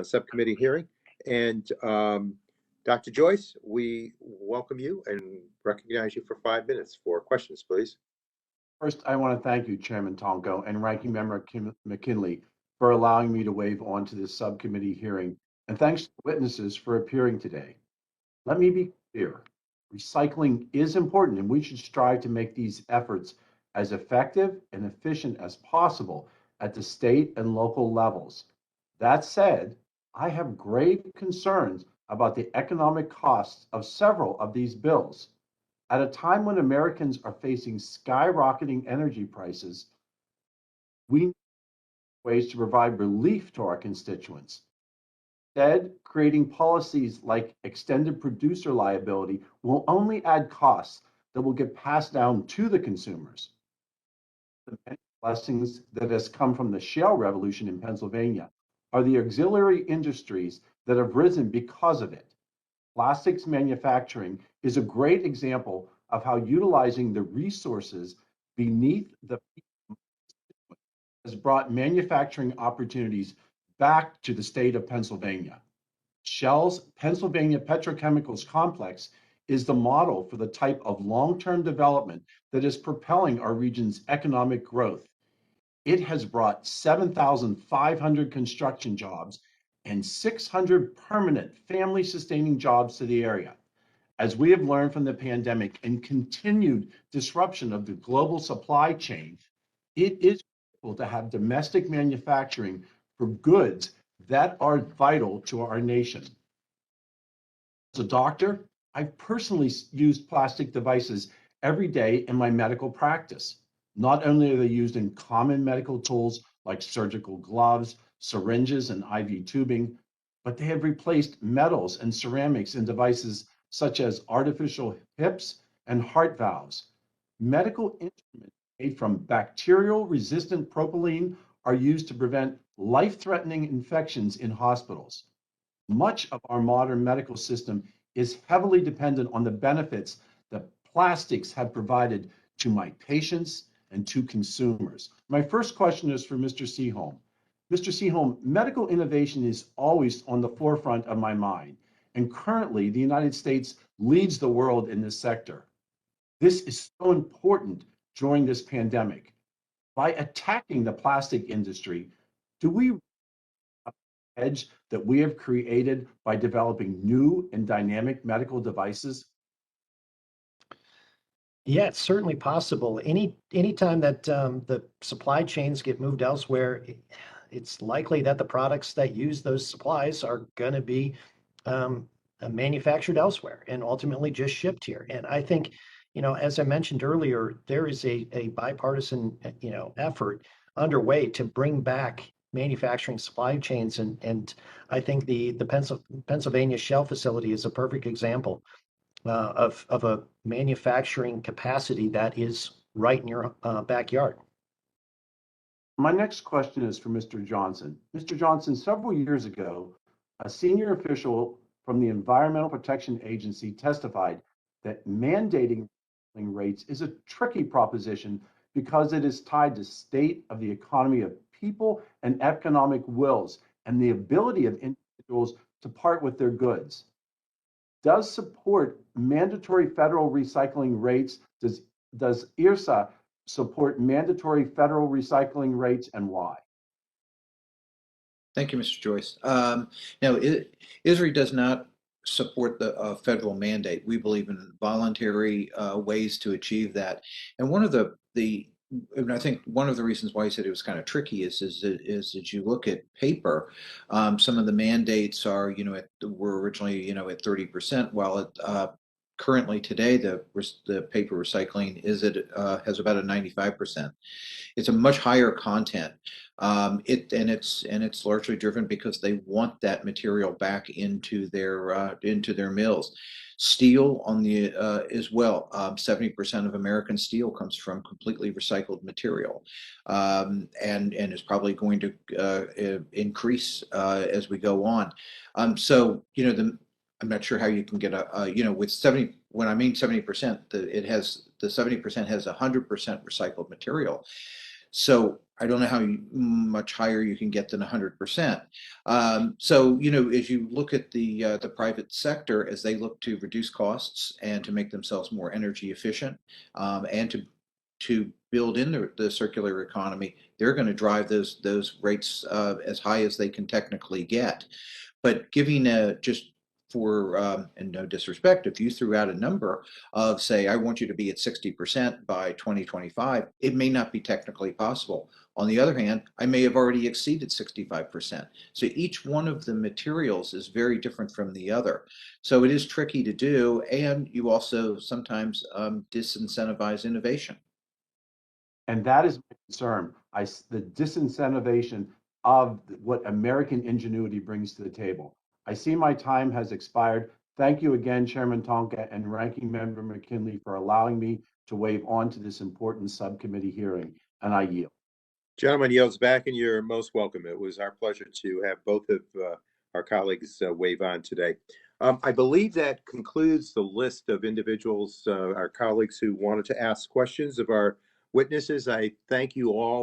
subcommittee hearing. And Dr. Joyce, we welcome you and recognize you for 5 minutes for questions, please. First, I want to thank you, Chairman Tonko and Ranking Member McKinley, for allowing me to waive on to this subcommittee hearing, and thanks to witnesses for appearing today. Let me be clear. Recycling is important, and we should strive to make these efforts as effective and efficient as possible at the state and local levels. That said, I have grave concerns about the economic costs of several of these bills. At a time when Americans are facing skyrocketing energy prices, we need ways to provide relief to our constituents. Instead, creating policies like extended producer liability will only add costs that will get passed down to the consumers. The many blessings that has come from the shale revolution in Pennsylvania are the auxiliary industries that have risen because of it. Plastics manufacturing is a great example of how utilizing the resources beneath the has brought manufacturing opportunities back to the state of Pennsylvania. Shell's Pennsylvania Petrochemicals Complex is the model for the type of long-term development that is propelling our region's economic growth. It has brought 7,500 construction jobs and 600 permanent family-sustaining jobs to the area. As we have learned from the pandemic and continued disruption of the global supply chain, it is critical to have domestic manufacturing for goods that are vital to our nation. As a doctor, I've personally used plastic devices every day in my medical practice. Not only are they used in common medical tools like surgical gloves, syringes, and IV tubing, but they have replaced metals and ceramics in devices such as artificial hips and heart valves. Medical instruments made from bacterial-resistant propylene are used to prevent life-threatening infections in hospitals. Much of our modern medical system is heavily dependent on the benefits that plastics have provided to my patients and to consumers. My first question is for Mr. Seaholm. Mr. Seaholm, medical innovation is always on the forefront of my mind, and currently the United States leads the world in this sector. This is so important during this pandemic. By attacking the plastic industry, do we edge that we have created by developing new and dynamic medical devices? Yeah, it's certainly possible. Anytime that the supply chains get moved elsewhere, it's likely that the products that use those supplies are going to be manufactured elsewhere and ultimately just shipped here. And I think, as I mentioned earlier, there is a bipartisan, effort underway to bring back manufacturing supply chains. And I think the Pennsylvania Shell facility is a perfect example of a manufacturing capacity that is right in your backyard. My next question is for Mr. Johnson. Mr. Johnson, several years ago, a senior official from the Environmental Protection Agency testified that mandating rates is a tricky proposition because it is tied to state of the economy of people and economic wills and the ability of individuals to part with their goods. Does support mandatory federal recycling rates? Does IRSA support mandatory federal recycling rates, and why? Thank you, Mr. Joyce. No, ISRI does not support the federal mandate. We believe in voluntary ways to achieve that. And and I think one of the reasons why I said it was kind of tricky is that you look at paper, some of the mandates are, were originally, at 30%, while currently today the paper recycling has about a 95%. It's a much higher content. It's largely driven because they want that material back into their mills. Steel as well. 70% of American steel comes from completely recycled material, and is probably going to increase as we go on. So I'm not sure how you can get with 70. When I mean 70%, the 70% has 100% recycled material. So I don't know how much higher you can get than 100%. So, as you look at the private sector, as they look to reduce costs and to make themselves more energy efficient, and to build in the circular economy, they're going to drive those rates as high as they can technically get. But giving just for, and no disrespect, if you threw out a number of, say, I want you to be at 60% by 2025, it may not be technically possible. On the other hand, I may have already exceeded 65%. So each one of the materials is very different from the other. So it is tricky to do, and you also sometimes disincentivize innovation. And that is my concern. The disincentivization of what American ingenuity brings to the table. I see my time has expired. Thank you again, Chairman Tonka and Ranking Member McKinley, for allowing me to waive on to this important subcommittee hearing, and I yield. Gentleman yields back, and you're most welcome. It was our pleasure to have both of our colleagues wave on today. I believe that concludes the list of individuals, our colleagues who wanted to ask questions of our witnesses. I thank you all